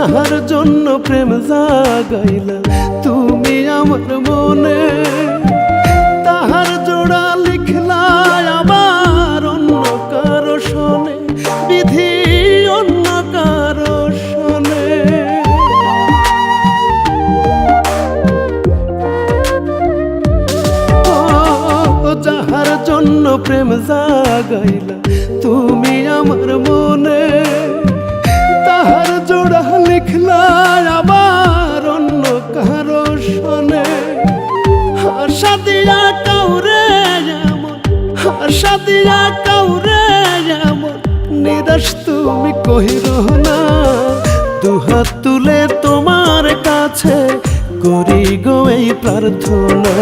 যাহার জন্য প্রেম জাগাইলা তুমি আমার মনে, তাহার জোড়া লিখলা আবার অন্য কারো শোনে, বিধি অন্য কারো শোনে। যাহার জন্য প্রেম জাগাইলা তুমি আমার মনে, তাহার জোড়া লিখলা আবার অন্য কারো শোনে। আশা দিয়া কাউরে এমন, আশা দিয়া কাউরে এমন নিরাশ তুমি কহিরো না। দুহাত তুলে তোমার কাছে করি গো এই প্রার্থনা,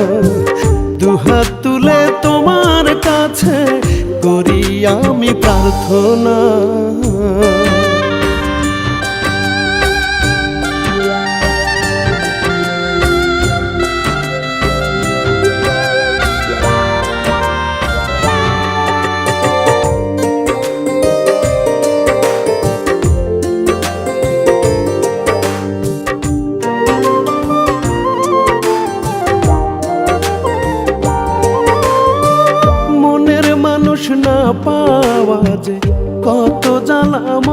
দুহাত তুলে তোমার কাছে করি আমি প্রার্থনা। না পাওয়া যে কত জ্বালাম,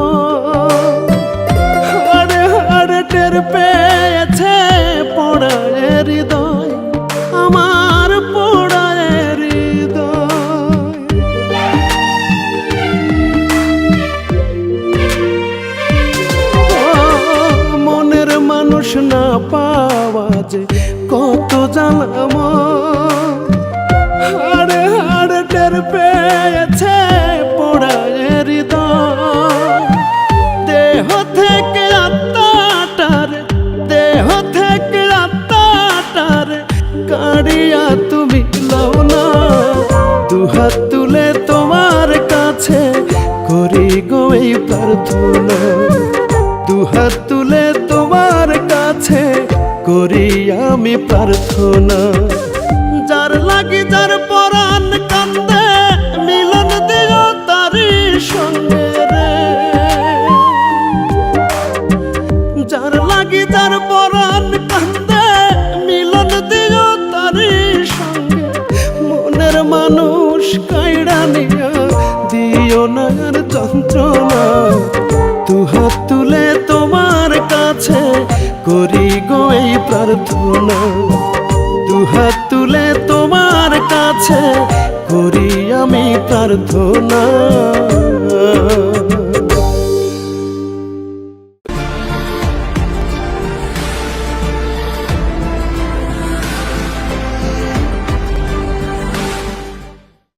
হাড়ে হাড়ে টের পেয়েছে পোড়ায় হৃদয়, আমার পোড়ায় হৃদয়। মনের মানুষ না পাওয়া যে কত জ্বালাম, হাড়ে হাড়ে টের পেয়েছে পোড়ায় হৃদয়। দেহ থেকে আত্মাটারে, দেহ থেকে আত্মাটারে কাড়িয়া তুমি লও না। দুহাত তুলে তোমার কাছে করি গো এই প্রার্থনা, দুহাত তুলে তোমার কাছে করি আমি প্রার্থনা। যার লাগি যার পরাণ কান্দে মিলন দিও তারি সঙ্গে রে, যার লাগি যার পরাণ কান্দে মিলন দিও তারি সঙ্গে। মনের মানুষ কাইড়া নিয়া দিও না আর যন্ত্রণা, দুহাত তুলে তোমার কাছে করি গো এই প্রার্থনা, দুহাত তুলে তোমার কাছে করি আমি প্রার্থনা।